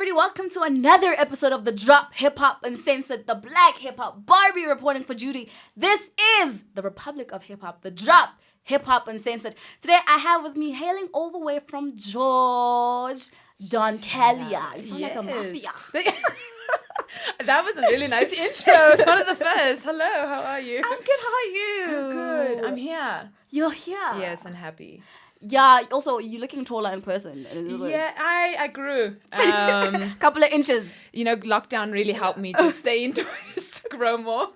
everybody. Welcome to another episode of the Drop Hip Hop Uncensored, the Black Hip Hop Barbie reporting for Judy. This is the Republic of Hip Hop, the Drop Hip Hop Uncensored. Today I have with me, hailing all the way from George, Don Calya. You sound like a mafia. That was a really nice intro. It's one of the first. Hello, how are you? I'm good. How are you? I'm good. I'm here. You're here. Yes, and happy. Yeah. Also, you're looking taller in person. Yeah, I grew. Couple of inches. You know, lockdown really helped me to stay indoors to grow more.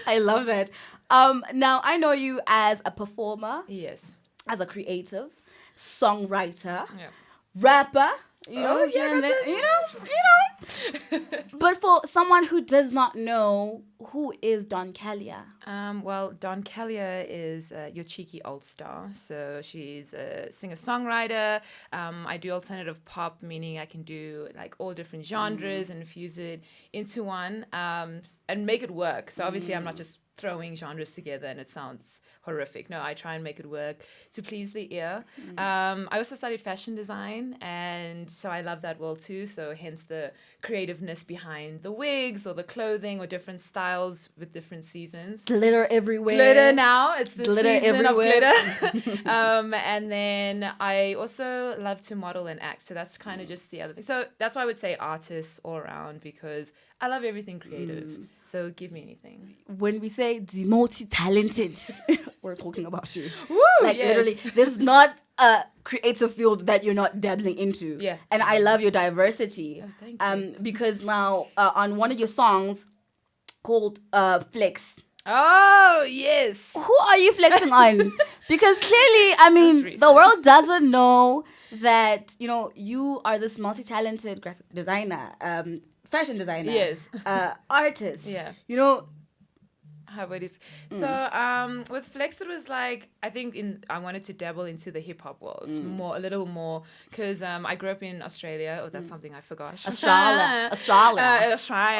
I love it. Now I know you as a performer. Yes. As a creative, songwriter, rapper. You know, But for someone who does not know, who is Don Calya? Well, Don Calya is your cheeky old star. So she's a singer-songwriter. I do alternative pop, meaning I can do like all different genres and infuse it into one and make it work. So obviously I'm not just throwing genres together and it sounds horrific. No, I try and make it work to please the ear. I also studied fashion design, and so I love that world too. So hence the creativeness behind the wigs or the clothing or different styles with different seasons. Glitter everywhere. Glitter now. It's the glitter season everywhere. of glitter. And then I also love to model and act. So that's kind of just the other thing. So that's why I would say artists all around, because I love everything creative. So give me anything. When we say the multi-talented, we're talking about you. Woo, like yes. literally, there's not a creative field that you're not dabbling into. Yeah. And I love your diversity. Oh, thank you. Because now on one of your songs called Flex. Oh, yes. Who are you flexing on? Because clearly, I mean, the world doesn't know that, you know, you are this multi-talented graphic designer, fashion designer, yes, artist. Yeah. You know, how about this? So with Flex, it was like, I think I wanted to dabble into the hip hop world a little more, because I grew up in Australia. Oh, that's something I forgot. Australia,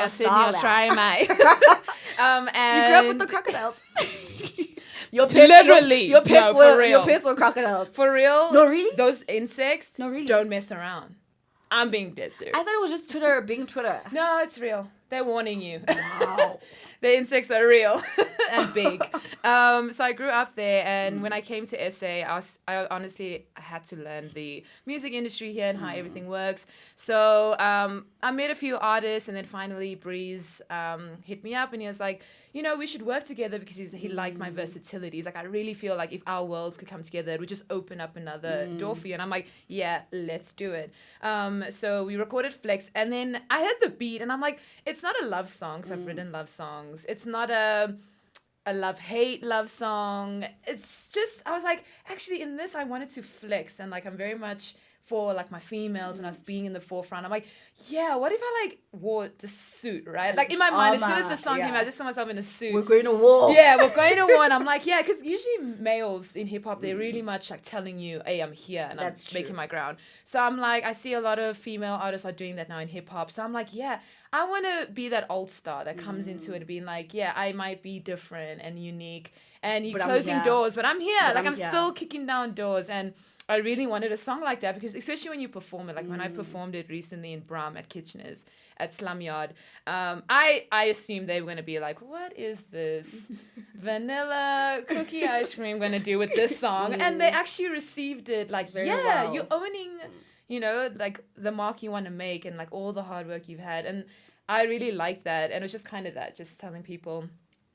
Sydney, Australia, mate. And you grew up with the crocodiles. Your pets were crocodiles. For real? No, really? Those insects? No, really? Don't mess around. I'm being dead serious. I thought it was just Twitter being Twitter. No, it's real. They're warning you. Wow. The insects are real and big. So I grew up there, and when I came to SA, I honestly had to learn the music industry here and how everything works. So I met a few artists, and then finally Breeze hit me up, and he was like, you know, we should work together, because he liked my versatility. He's like, I really feel like if our worlds could come together, it would just open up another door for you. And I'm like, yeah, let's do it. So we recorded Flex, and then I heard the beat, and I'm like, it's not a love song, because I've written love songs. It's not a love-hate love song. It's just, I was like, actually in this I wanted to flex, and like I'm very much for like my females and us being in the forefront. I'm like, yeah, what if I like wore the suit, right? Like in my mind, as soon as the song came out, I just saw myself in a suit. We're going to war. Yeah, we're going to war. And I'm like, yeah, because usually males in hip hop, they're really much like telling you, hey, I'm here and I'm making my ground. So I'm like, I see a lot of female artists are doing that now in hip hop. So I'm like, yeah, I want to be that old star that comes into it being like, yeah, I might be different and unique and you're closing doors, but I'm here. I'm still kicking down doors. And I really wanted a song like that, because especially when you perform it, like when I performed it recently in Bram at Kitchener's at Slumyard, I assumed they were going to be like, what is this vanilla cookie ice cream going to do with this song? And they actually received it like, very well. You're owning, you know, like the mark you want to make and like all the hard work you've had. And I really like that. And it was just kind of that, just telling people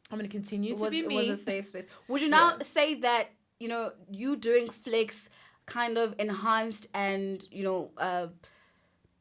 I'm going to continue to be me. It was a safe space. Would you now say that, you know, you doing Flex kind of enhanced and, you know,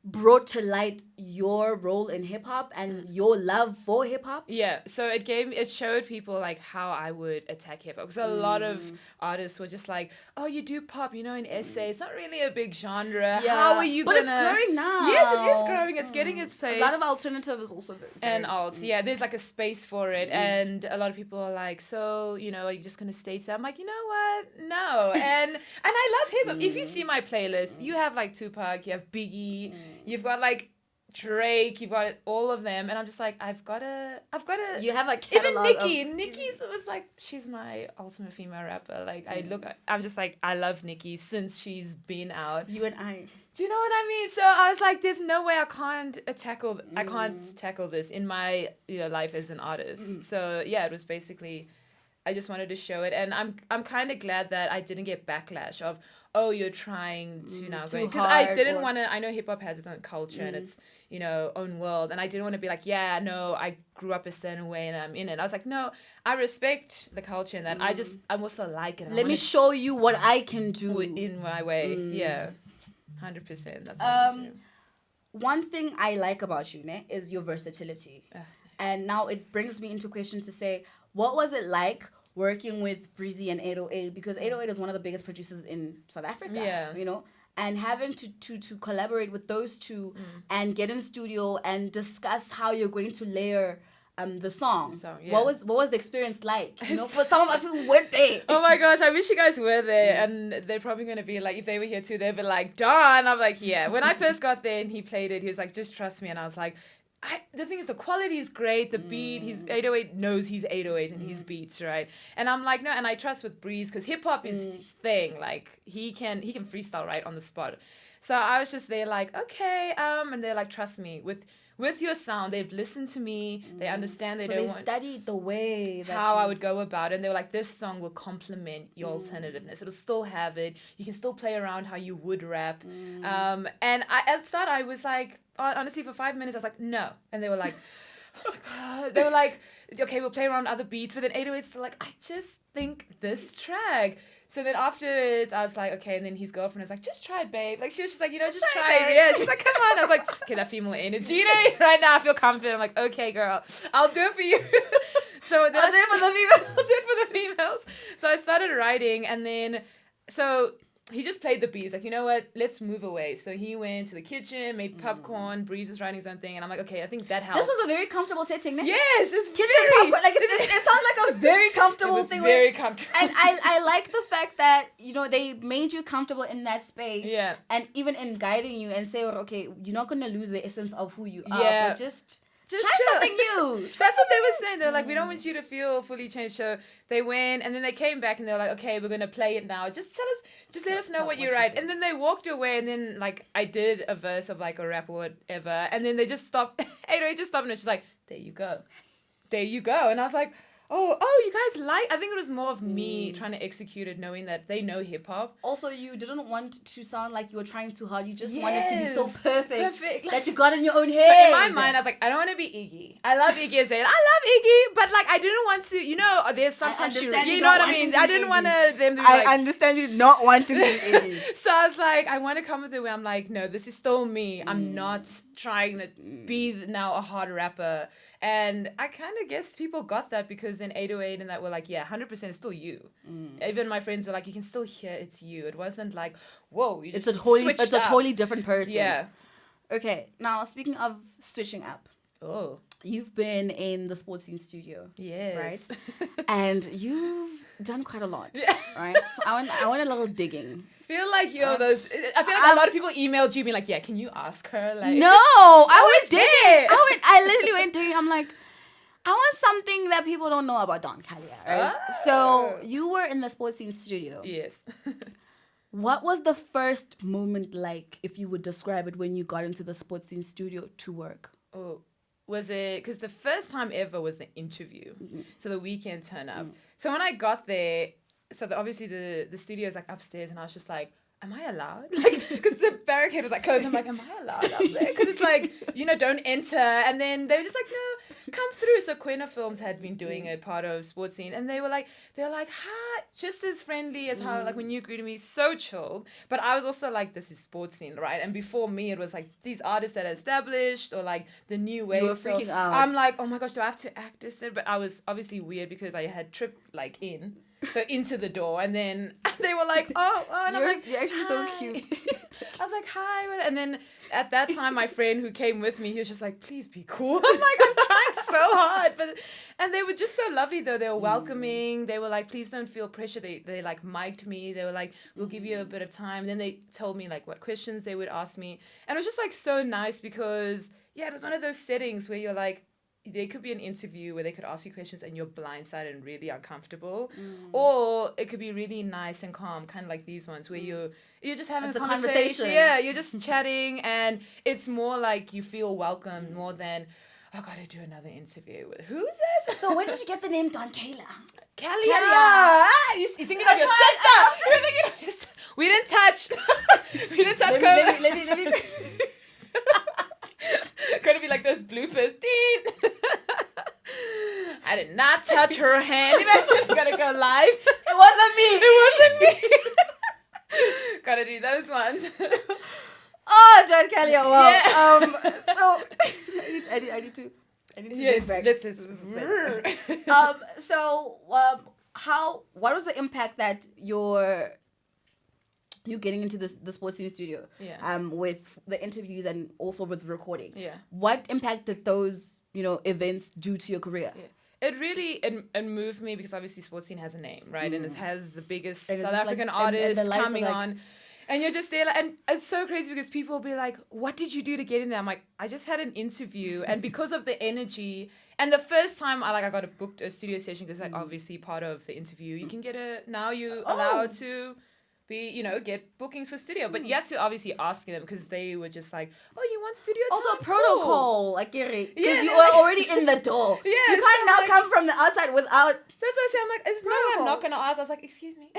brought to light your role in hip hop and your love for hip hop? Yeah, so it showed people like how I would attack hip hop, because a lot of artists were just like, oh, you do pop, you know, in SA, it's not really a big genre. Yeah. How are you but gonna? But it's growing now. Yes, it is growing. It's getting its place. A lot of alternative is also very and alt. Yeah, there's like a space for it, and a lot of people are like, so, you know, are you just gonna stay to that? I'm like, you know what? No. And I love hip hop. If you see my playlist, you have like Tupac, you have Biggie, you've got like Drake, you've got all of them, and I'm just like, I've got to. You have a Even catalog Nicki's was like, she's my ultimate female rapper. Like I'm just like, I love Nicki since she's been out. You and I. Do you know what I mean? So I was like, there's no way I can't tackle this in my life as an artist. So yeah, it was basically, I just wanted to show it, and I'm kind of glad that I didn't get backlash of, oh, you're trying to now go, because I didn't want to. I know hip hop has its own culture and its own world, and I didn't want to be like, yeah, no, I grew up a certain way and I'm in it. I was like, no, I respect the culture and that. I also like it. Let me show you what I can do in my way. Yeah, 100%. That's what I do. One thing I like about you, ne, is your versatility, and now it brings me into question to say, what was it like working with Breezy and 808, because 808 is one of the biggest producers in South Africa, and having to collaborate with those two and get in studio and discuss how you're going to layer the song. What was the experience like? For some of us who weren't there. Oh my gosh, I wish you guys were there, and they're probably gonna be like, if they were here too, they'd be like, Don. I'm like, yeah. When I first got there and he played it, he was like, just trust me, and I was like, the thing is, the quality is great. The beat, he's 808 knows he's 808s and his beats, right? And I'm like, no, and I trust with Breeze because hip hop is his thing. Like he can freestyle right on the spot. So I was just there like, okay, and they're like, trust me with your sound. They've listened to me. They understand. They studied the way that how I would go about it. And they were like, this song will complement your alternativeness. It'll still have it. You can still play around how you would rap. And at the start I was like, honestly, for 5 minutes I was like, no. And they were like, oh my God. They were like, okay, we'll play around other beats. But then 808's like, I just think this track. So then afterwards, I was like, okay. And then his girlfriend was like, just try it, babe. Like, she was just like, just try it. Yeah, she's like, come on. I was like, okay, that female energy right now. I feel confident. I'm like, okay, girl, I'll do it for you. So then I'll do it for the females. I'll do it for the females. So I started writing, and then, so he just played the beat. He's like, you know what? Let's move away. So he went to the kitchen, made popcorn. Breeze was writing his own thing, and I'm like, okay, I think that helped. This was a very comfortable setting. Yes, it's kitchen popcorn. Like it sounds like a very comfortable thing. Very comfortable. And I like the fact that they made you comfortable in that space. Yeah. And even in guiding you and say, okay, you're not gonna lose the essence of who you are, but just try something new. That's what they were saying. They're like, we don't want you to feel fully changed. So they went, and then they came back, and they're like, okay, we're gonna play it now. Just let us know what you write. And then they walked away, and then like I did a verse of like a rap or whatever, and then they just stopped. 808 just stopped, and she's like, there you go, and I was like, oh, you guys like. I think it was more of me trying to execute it, knowing that they know hip hop. Also, you didn't want to sound like you were trying too hard. You just wanted to be so perfect that you got in your own head. So in my mind, I was like, I don't want to be Iggy. I love Iggy Azalea. I love Iggy, but like I didn't want to. There's sometimes you know what I mean. I didn't want them to be like. I understand you not wanting to be Iggy. So I was like, I want to come with it where I'm like, no, this is still me. I'm not trying to be now a hard rapper. And I kind of guess people got that because in 808 and that were like, yeah, 100% it's still you. Even my friends were like, you can still hear it's you. It wasn't like, whoa, you just switched up. It's a totally different person. Yeah. Okay, now speaking of switching up. Oh. You've been in the sports scene studio. Yes. Right? And you've done quite a lot. Yeah. Right? So I want a little digging. Feel like I feel like a lot of people emailed you being like, yeah, can you ask her? Like, no, I went digging. I literally went digging. I'm like, I want something that people don't know about Don Calya, right? Oh. So you were in the sports scene studio. Yes. What was the first moment like, if you would describe it, when you got into the sports scene studio to work? Oh, was it, because the first time ever was the interview. So the weekend turn up. So when I got there, so obviously the studio is like upstairs, and I was just like, am I allowed? Like, because the barricade was like closed. I'm like, am I allowed up there? Because it's like, don't enter. And then they were just like, no, come through. So Quena Films had been doing a part of sports scene, and they were like, hi, just as friendly as how, like, when you greeted me, so chilled. But I was also like, this is sports scene, right? And before me, it was like these artists that are established, or like the new wave. You were freaking out. I'm like, oh my gosh, do I have to act this? But I was obviously weird because I had tripped like in. So into the door, and then they were like, oh, and I'm like, you're actually so cute. I was like, hi, and then at that time, my friend who came with me, he was just like, please be cool. I'm like, I'm trying so hard. And they were just so lovely though. They were welcoming. They were like, please don't feel pressure. They like mic'd me. They were like, we'll give you a bit of time. Then they told me like what questions they would ask me. And it was just like so nice because it was one of those settings where you're like, there could be an interview where they could ask you questions and you're blindsided and really uncomfortable. Or it could be really nice and calm, kind of like these ones where you're just having a conversation. Yeah, you're just chatting and it's more like you feel welcome more than, I gotta do another interview with who's this? So when did you get the name Don Calya? Calya. You're thinking of your sister. You're thinking of your sister. We didn't touch. We didn't touch COVID. Let me. Gonna be like those bloopers. I did not touch her hand. Imagine gonna go live. It wasn't me. Gotta do those ones. Oh, Don Calya. Wow. So I need to. Yes. Let's. What was the impact that you getting into the sports news studio? Yeah. With the interviews and also with recording. Yeah. What impact did those events do to your career? Yeah. It really it moved me because obviously sports scene has a name, right? And it has the biggest South African artists and coming on. And you're just there, and it's so crazy because people will be like, what did you do to get in there? I'm like, I just had an interview. And because of the energy, and the first time I got booked a studio session, because obviously part of the interview, you can get now you're allowed to be, get bookings for studio. But you have to obviously ask them because they were just like, oh, you want studio time? Also protocol, like, because you are already in the door. Yeah, you can't now come from the outside without. That's what I say. I'm like, it's no, I'm not going to ask. I was like, excuse me.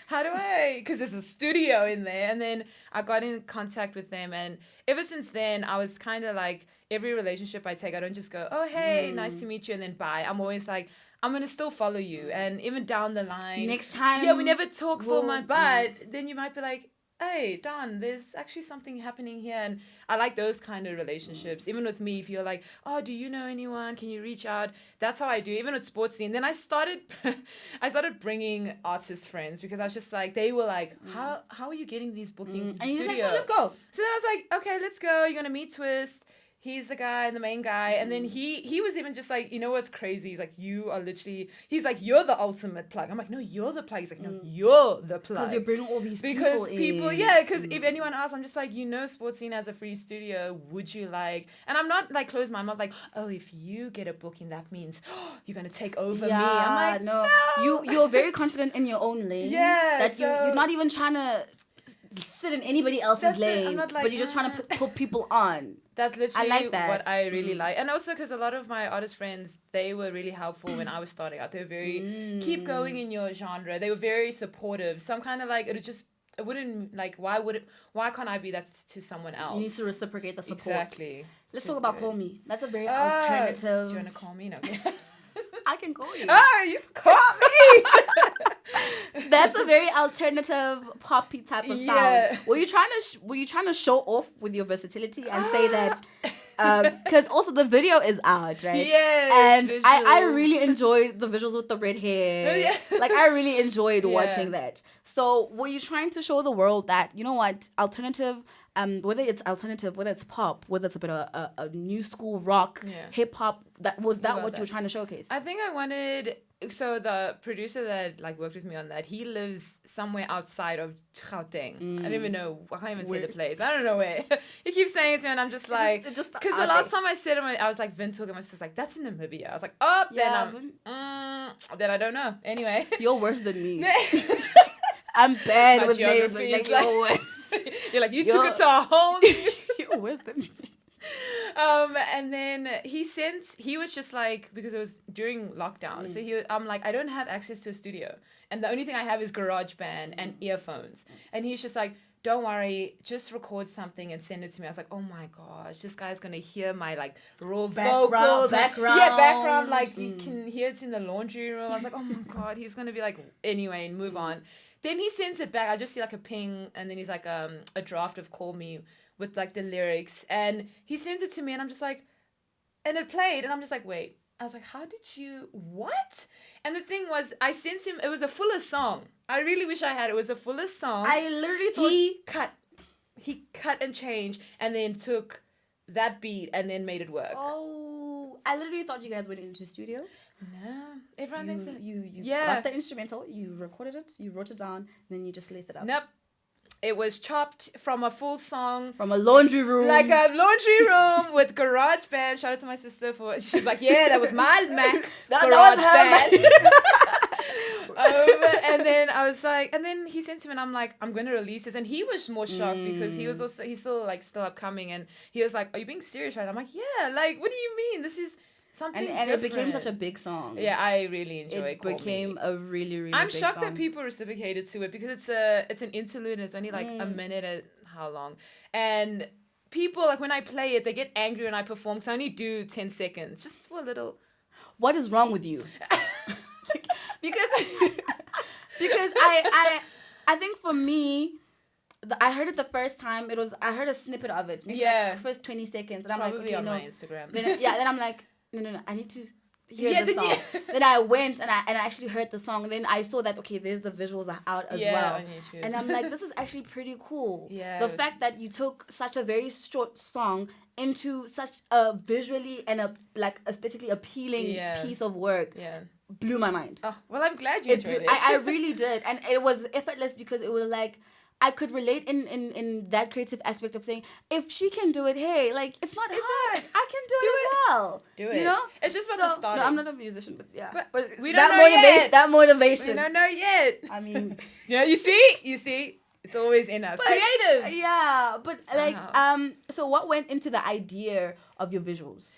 How do I? Because there's a studio in there. And then I got in contact with them. And ever since then, I was kind of like, every relationship I take, I don't just go, oh, hey, nice to meet you, and then bye. I'm always like, I'm going to still follow you. And even down the line. Next time. Yeah, we never talk for a month. But then you might be like, hey, Don, there's actually something happening here. And I like those kind of relationships. Even with me, if you're like, oh, do you know anyone? Can you reach out? That's how I do. Even with sports scene. Then I started bringing artist friends because I was just like, they were like, how are you getting these bookings to and you're studio? like, let's go. So then I was like, okay, let's go. You're going to meet Twist. He's the guy, the main guy. And then he was even just like, what's crazy? He's like, he's like, you're the ultimate plug. I'm like, no, you're the plug. He's like, no, you're the plug. Because you're bringing all these because people in. Because if anyone asks, I'm just like, sports scene has a free studio. Would you like? And I'm not like closed minded. I'm not like, oh, if you get a booking, that means you're going to take over me. I'm like, no. You're very confident in your own lane. Yeah. That you're not even trying to sit in anybody else's lane. Like, but you're just trying to put people on. That's literally what I really like. And also because a lot of my artist friends, they were really helpful when I was starting out. They were very, keep going in your genre. They were very supportive. So I'm kind of like, it wouldn't, like, why can't I be that to someone else? You need to reciprocate the support. Exactly. Let's talk about Call Me. That's a very alternative. Do you want to call me? No. I can call you. Oh, you call me. That's a very alternative poppy type of sound. Were you trying to show off with your versatility and say that? Because also the video is out, right? Yes. And I really enjoyed the visuals with the red hair. Yeah. Like I really enjoyed watching that. So were you trying to show the world that, you know what, alternative, whether it's alternative, whether it's pop, whether it's a bit of a new school rock, hip hop, that what you were trying to showcase? I think I wanted. So the producer that like worked with me on that, he lives somewhere outside of Gauteng. I don't even know. I can't even say the place. I don't know where. He keeps saying it to me, and I'm just like, because the last time I said it, I was like Windhoek, and my sister's like, that's in Namibia. I was like, oh, then I don't know. Anyway, you're worse than me. I'm bad with names. Like, you're like, you took it to a whole. You're worse than me. And then he was just like, because it was during lockdown, so I'm like, I don't have access to a studio, and the only thing I have is GarageBand and earphones, and he's just like, don't worry, just record something and send it to me. I was like, oh my gosh, this guy's gonna hear my like raw vocals, background, like you can hear it in the laundry room. I was like, oh my god, he's gonna be like, anyway, move on. Then he sends it back. I just see like a ping, and then he's like a draft of Call Me with like the lyrics, and he sends it to me, and I'm just like, and it played, and I'm just like, wait. I was like, how did you, what? And the thing was, I sent him, it was a fuller song. I really wish I had, it was a fuller song. I literally thought he cut and changed, and then took that beat and then made it work. Oh, I literally thought you guys went into the studio. No, everyone thinks that. You Yeah. got the instrumental, you recorded it, you wrote it down, and then you just laced it up. Nope. It was chopped from a full song. From a laundry room. Like a laundry room with garage band. Shout out to my sister for, she's like, yeah, that was my Mac garage band. And then I was like, and then he sent to me and I'm like, I'm going to release this. And he was more shocked because he's still upcoming. And he was like, are you being serious right now? I'm like, yeah, like, what do you mean? This is something and it became different. such a big song. Yeah, I really enjoy it. It became a really, really I'm big shocked song. that people reciprocated to it because it's an interlude and it's only like a minute at how long. And people, like when I play it, they get angry when I perform because I only do 10 seconds. Just for a little... What is wrong with you? because I think for me, I heard it the first time. I heard a snippet of it. Maybe like the first 20 seconds. And I'm like, okay, on no. my Instagram. Then I'm like, no, I need to hear the song. Then I went and I actually heard the song. Then I saw that, okay, there's the visuals are out as well. On YouTube. And I'm like, this is actually pretty cool. Yeah. The fact that you took such a very short song into such a visually and a like aesthetically appealing piece of work blew my mind. Oh, well, I'm glad you enjoyed it. I really did. And it was effortless because it was like, I could relate in that creative aspect of saying, if she can do it, hey, like, it's not hard. I can do it as well. Do it. You know? It's just about the starting. No, I'm not a musician, but yeah. But we don't know yet. That motivation. We don't know yet. I mean. Yeah, you see? It's always in us. Creatives. Yeah, but like, so what went into the idea of your visuals?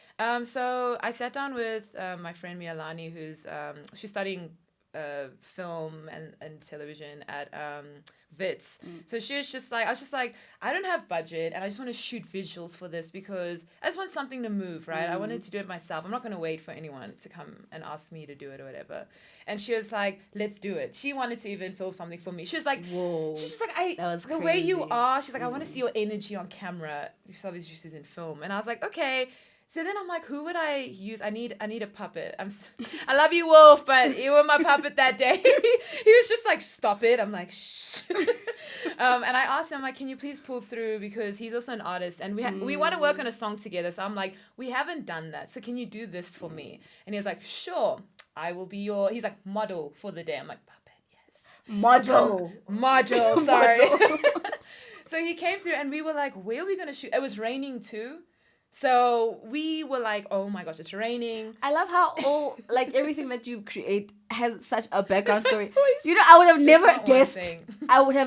So I sat down with my friend Mialani, who's she's studying film and television at Wits. So she was just like, I was just like, I don't have budget and I just want to shoot visuals for this because I just want something to move, right? I wanted to do it myself. I'm not going to wait for anyone to come and ask me to do it or whatever. And she was like, let's do it. She wanted to even film something for me. She was like, whoa. She's just like, the way you are, she's like, I want to see your energy on camera. She's obviously she's in film. And I was like, okay. So then I'm like, who would I use? I need a puppet. I love you, Wolf, but you were my puppet that day. He was just like, stop it. I'm like, shh. And I asked him, like, can you please pull through? Because he's also an artist and we want to work on a song together. So I'm like, we haven't done that. So can you do this for me? And he was like, sure, I will be he's like, model for the day. I'm like, puppet, yes. Model, sorry. So he came through and we were like, where are we going to shoot? It was raining too. So we were like, oh my gosh, it's raining. I love how everything that you create has such a background story. You know, I would have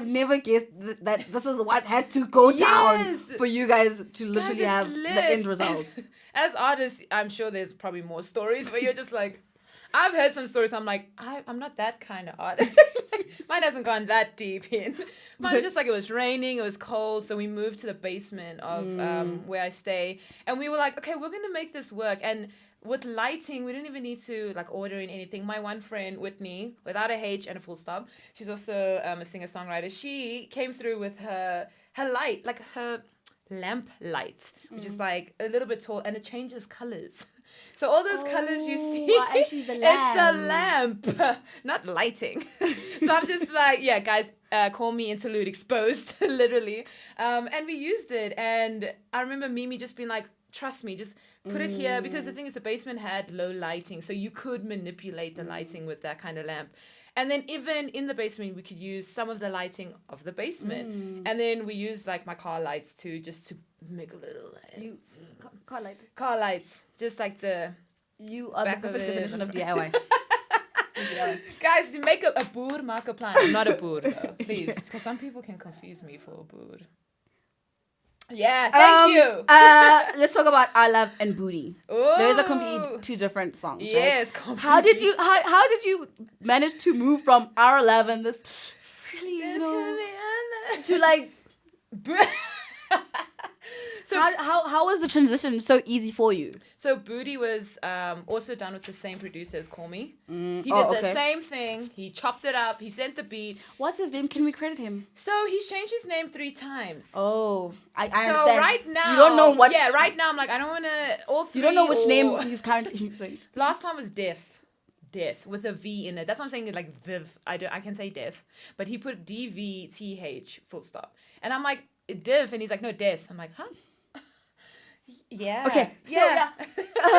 never guessed that this is what had to go down for you guys to literally have the end result. As artists, I'm sure there's probably more stories where you're just like, I've heard some stories. I'm like, I'm not that kind of artist. Mine hasn't gone that deep in. Mine was just like, it was raining, it was cold. So we moved to the basement of where I stay. And we were like, okay, we're going to make this work. And with lighting, we didn't even need to like order in anything. My one friend, Whitney, without a H and a full stop, she's also a singer-songwriter. She came through with her light, like her lamp light, which is like a little bit tall and it changes colors. So all those colors you see, actually the lamp. It's the lamp, not lighting. So I'm just like, yeah, guys, call me interlude exposed, literally. And we used it. And I remember Mimi just being like, trust me, just put it here. Because the thing is, the basement had low lighting. So you could manipulate the lighting with that kind of lamp. And then even in the basement, we could use some of the lighting of the basement. And then we used like my car lights too, just to make a little... Car lights. Just like the... You are the perfect definition of DIY. Guys, you make a boer, maak a plan. I'm not a boer though, please. Because some people can confuse me for a boer. Yeah, thank you. Let's talk about I Love and Booty. Ooh. There's a complete two different songs, yes, right? How did you manage to move from Our Love and this really, to like... So how was the transition so easy for you? So Booty was also done with the same producer as Call Me. He did the same thing. He chopped it up. He sent the beat. What's his name? Can we credit him? So he's changed his name 3 times. Oh, I understand. So right now, you don't know what. Yeah, right now I'm like, I don't want to all 3. You don't know which name he's currently using. Last time was Death with a V in it. That's what I'm saying. Like Viv. I can say Death, but he put DVTH full stop, and I'm like Div, and he's like, no, Death. I'm like, huh? Yeah. Okay. So yeah.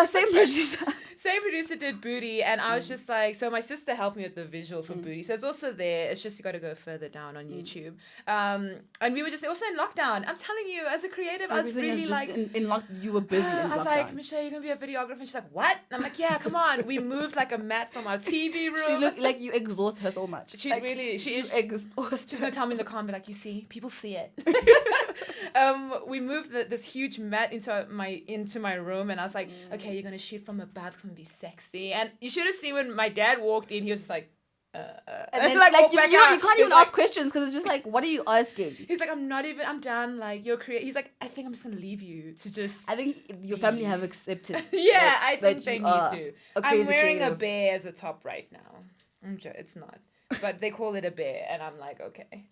Same producer. Same producer did Booty, and I was just like, so my sister helped me with the visuals for Booty, so it's also there. It's just you got to go further down on YouTube. And we were just also in lockdown. I'm telling you, as a creative, Everything I is was just really like, you were busy in I was lockdown. like, Michelle, you're gonna be a videographer. And she's like, what? And I'm like, yeah, come on. We moved like a mat from our TV room. She looked like you exhaust her so much. She like, really, she is. exhausted. She's gonna tell me in the car, be like, you see, people see it. We moved this huge mat into my room, and I was like, okay, you're gonna shoot from above. It's gonna be sexy. And you should have seen when my dad walked in. He was just like, and then, like walked you back know, out. you can't He even was ask questions because it's just like, what are you asking? He's like, I'm done. Like, you're He's like, I think I'm just gonna leave you to just. I think your family have accepted. Yeah, I think that they you need are to. a I'm crazy wearing creative. a bear as a top right now. I'm sure it's not, but they call it a bear, and I'm like, okay.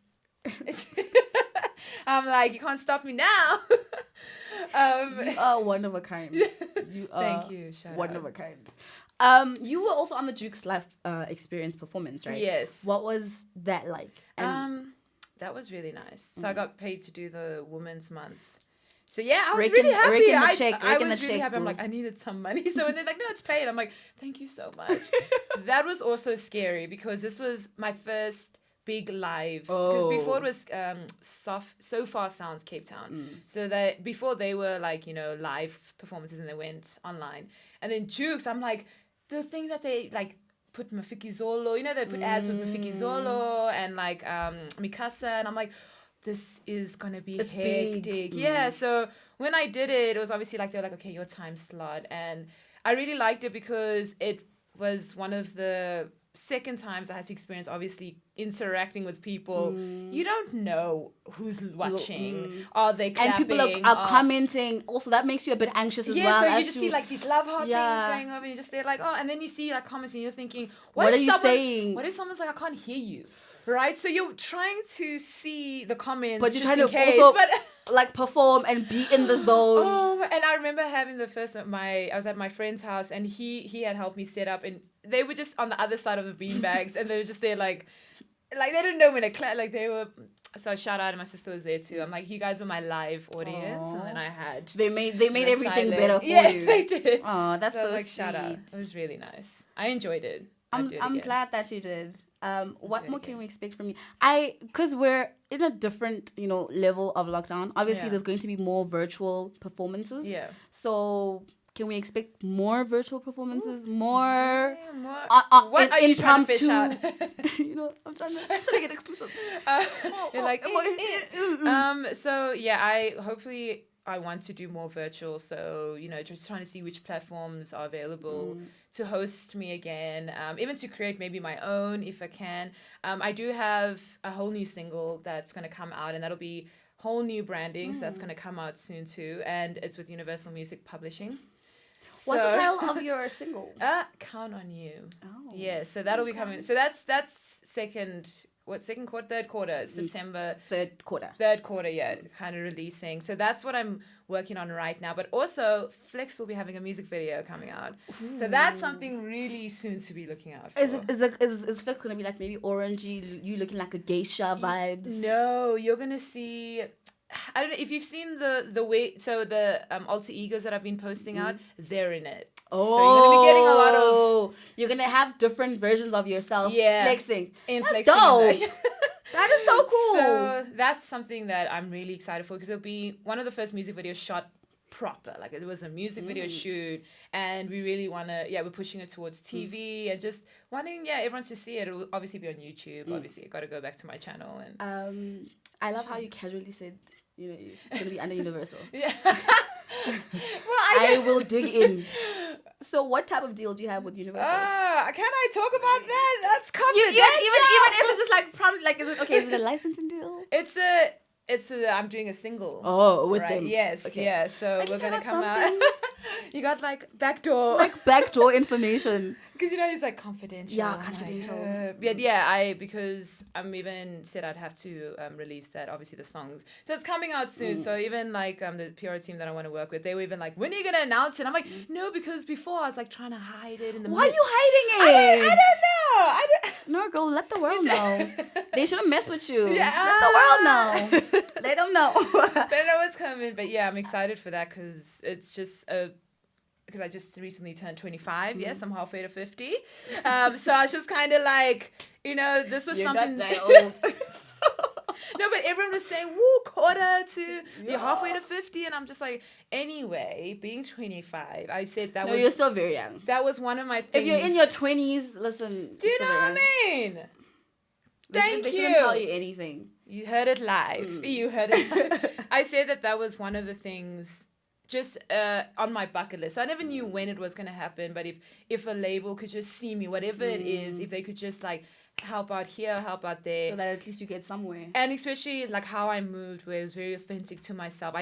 I'm like, you can't stop me now. You are one of a kind. You are Thank you. Shout one out. of a kind. You were also on the Duke's Life Experience performance, right? Yes. What was that like? And That was really nice. So I got paid to do the Women's Month. So yeah, I was Reckon- really happy. reckon the I check, was reckon the really check, happy. I'm boo. like, I needed some money. So when they're like, no, it's paid. I'm like, thank you so much. That was also scary because this was my first big live. Because before it was So Far Sounds Cape Town. So that before they were like, live performances and they went online. And then Jukes, I'm like, the thing that they like put Mafiki Zolo, they put ads with Mafiki Zolo and like Mikasa, and I'm like, this is gonna be hectic. big. Yeah, so when I did it, it was obviously like they were like, okay, your time slot, and I really liked it because it was one of the second times I had to experience obviously interacting with people. You don't know who's watching. Are they clapping? and people are commenting. Also, that makes you a bit anxious as well. So you as just to- see like these love heart Yeah. things going over, and you're just there like, oh, and then you see like comments, and you're thinking, What if are you someone- saying? What if someone's like, I can't hear you, right? So you're trying to see the comments, but you're just trying in to case, also but like perform and be in the zone. and I remember having the first I was at my friend's house, and he had helped me set up, and they were just on the other side of the beanbags, and they were just there like they didn't know when to clap, like they were. So shout out, and my sister was there too. I'm like, you guys were my live audience, and then I had They made the everything silent- better for yeah, you. they did. Oh, that's So I so was like, sweet. shout out. It was really nice. I enjoyed it. I'd do it I'm again. glad that you did. What do it more can again. we expect from you? Because we're in a different, level of lockdown. Obviously, Yeah. there's going to be more virtual performances. Yeah. So, can we expect more virtual performances? More Yeah, more- what are you trying to fish out? I'm trying to get exclusive. You're like, so yeah, I want to do more virtual. So, just trying to see which platforms are available to host me again. Even to create maybe my own if I can. I do have a whole new single that's going to come out, and that'll be whole new branding. So that's going to come out soon too. And it's with Universal Music Publishing. What's the So- title of your single? Count on You. Oh. Yeah, so that'll be coming. So that's third quarter, September. Third quarter. Third quarter, yeah, kind of releasing. So that's what I'm working on right now. But also, Flex will be having a music video coming out. So that's something really soon to be looking out for. Is Flex gonna be like maybe orangey? You looking like a geisha vibes? No, you're gonna see. I don't know if you've seen the way. So the alter egos that I've been posting out, they're in it. So you're gonna be getting a lot of. You're gonna have different versions of yourself. Yeah. Flexing. In That's flexing dope. in That is so cool. So that's something that I'm really excited for because it'll be one of the first music videos shot proper. Like it was a music video shoot, and we really we're pushing it towards TV and just wanting everyone to see it. It'll obviously be on YouTube. Obviously, I got to go back to my channel and. I love how you casually said, you're gonna be under Universal. Yeah. I will dig in. So, what type of deal do you have with Universal? Can I talk about that? That's confidential. Even if it's just like is it a licensing deal? It's a I'm doing a single. Oh, with right? them. Yes. Okay. Yeah. So just we're gonna found come out. something. You got like backdoor. Like backdoor information. Because it's like confidential. Yeah, I'm confidential. Because I'm even said I'd have to release that, obviously the songs. So it's coming out soon. So even like the PR team that I want to work with, they were even like, when are you gonna announce it? I'm like, no, because before I was like trying to hide it in the. Why are midst. you hiding it? I don't know. No, girl, let the world know. They shouldn't mess with you. Yeah. Let the world know. Let them know. They don't know what's coming, but yeah, I'm excited for that because it's just because I just recently turned 25. Yes, I'm halfway to 50. So I was just kind of like, this was You're something. not that old. No, but everyone was saying, woo, quarter to, you're halfway to 50. And I'm just like, anyway, being 25, I said that you're still very young. That was one of my things. If you're in your 20s, listen. Do you know what I mean? Thank they you. shouldn't tell you anything. You heard it live. You heard it. I said that was one of the things just on my bucket list. So I never knew when it was going to happen, but if a label could just see me, whatever it is, if they could just like help out here, help out there. So that at least you get somewhere. And especially like how I moved, where it was very authentic to myself.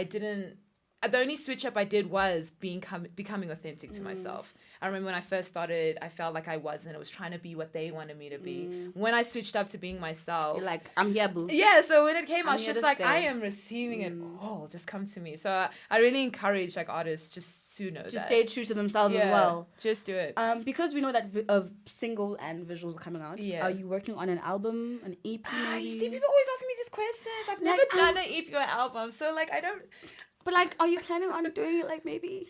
The only switch up I did was becoming authentic to myself. I remember when I first started, I felt like I wasn't. I was trying to be what they wanted me to be. When I switched up to being myself. You're like, I'm here, boo. Yeah, so when it came, I was just like, stay. I am receiving it all. Just come to me. So I really encourage like artists just to know that. To stay true to themselves as well. Just do it. Because we know that single and visuals are coming out. Yeah. Are you working on an album, an EP? You see, people always asking me these questions. I've never done an EP or album. So like, I don't... But like, are you planning on doing it like maybe?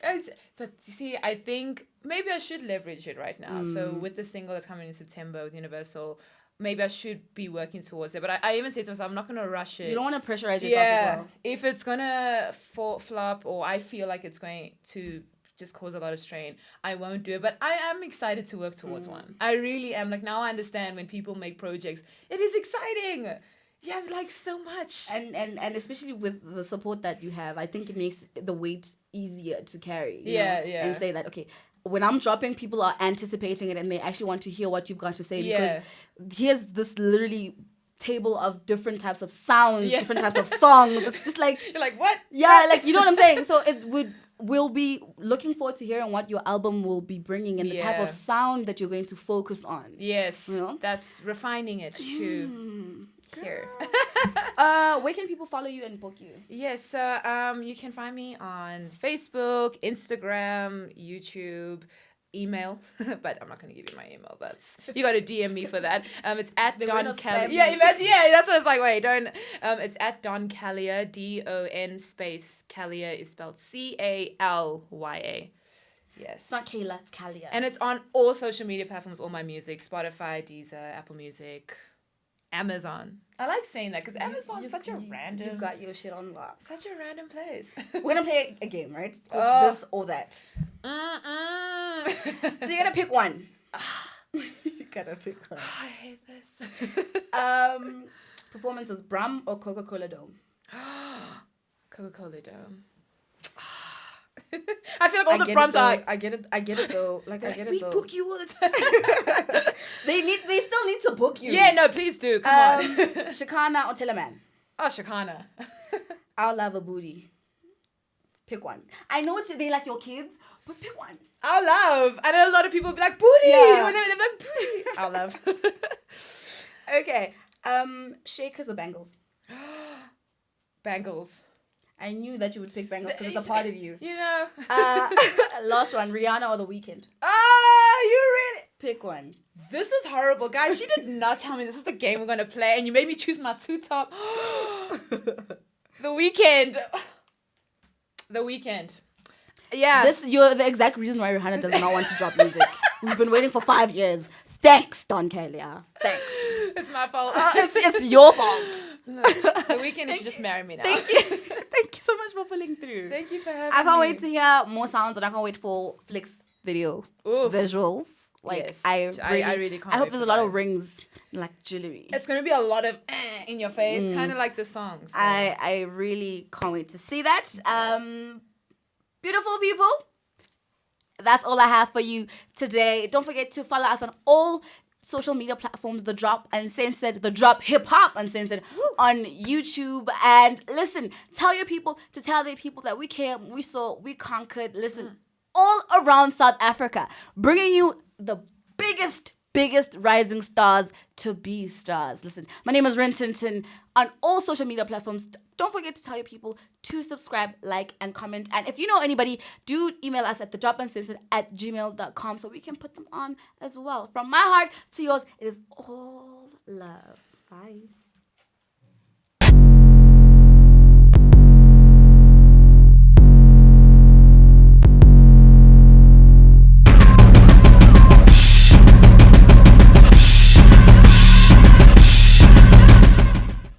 But you see, I think maybe I should leverage it right now. So with the single that's coming in September with Universal, maybe I should be working towards it. But I even said to myself, I'm not going to rush it. You don't want to pressurize yourself as well. If it's going to flop or I feel like it's going to just cause a lot of strain, I won't do it. But I am excited to work towards one. I really am. Like now I understand when people make projects, it is exciting. You have like so much, and especially with the support that you have, I think it makes the weight easier to carry. Yeah. And say that, okay, when I'm dropping, people are anticipating it and they actually want to hear what you've got to say, because here's this literally table of different types of sounds, different types of songs. It's just like, you're like, what? Yeah, like, you know what I'm saying? So we'll be looking forward to hearing what your album will be bringing and the type of sound that you're going to focus on. Yes, that's refining it to here. Where can people follow you and book you? Yes, so you can find me on Facebook, Instagram, YouTube, email, but I'm not going to give you my email. You got to DM me for that. It's at Don Calya. Yeah, imagine. Yeah, that's what it's like. Wait, don't. It's at Don Calya. DON space Calya is spelled CALYA. Yes. It's not Kayla, it's Calya. And it's on all social media platforms. All my music: Spotify, Deezer, Apple Music, Amazon. I like saying that because Amazon's such a random... You got your shit on lock. Such a random place. We're going to play a game, right? It's called this or that. So you got to pick one. You got to pick one. I hate this. Performances, Brum or Coca-Cola Dome? Coca-Cola Dome. I feel like all the Brums are... I get it though. Like, I get it though. We book you all the time. They still need to book you. Yeah, no, please do. Come on. Shakana or Teleman? Oh, Shakana. I'll love a booty. Pick one. I know they like your kids, but pick one. I'll love. I know a lot of people be like, booty. Yeah. When they're like, booty. I'll love. Okay. Shakers or bangles? Bangles. I knew that you would pick bangles because it's a part of you. You know. Last one, Rihanna or The Weeknd? Oh, you really... Pick one. This was horrible, guys. She did not tell me this is the game we're going to play, and you made me choose my two top. The Weeknd. The Weeknd. Yeah. You're the exact reason why Rihanna does not want to drop music. We've been waiting for 5 years. Thanks, Don Calya. Thanks. It's my fault. It's your fault. No, The Weeknd should just marry me now. Thank you. Thank you so much for pulling through. Thank you for having me. I can't wait to hear more sounds, and I can't wait for Flick's video visuals. Like, yes. I really can't I hope wait there's a for lot that. of rings, like jewelry. It's going to be a lot of in your face, kind of like the song. So. I really can't wait to see that. Beautiful people, that's all I have for you today. Don't forget to follow us on all social media platforms, The Drop Uncensored, The Drop Hip Hop Uncensored on YouTube. And listen, tell your people to tell their people that we came, we saw, we conquered. Listen, all around South Africa, bringing you the biggest rising stars to be stars. Listen, my name is Ren Tintin on all social media platforms. Don't forget to tell your people to subscribe, like, and comment. And if you know anybody, do email us at thedropuncensored@gmail.com so we can put them on as well. From my heart to yours, it is all love. Bye.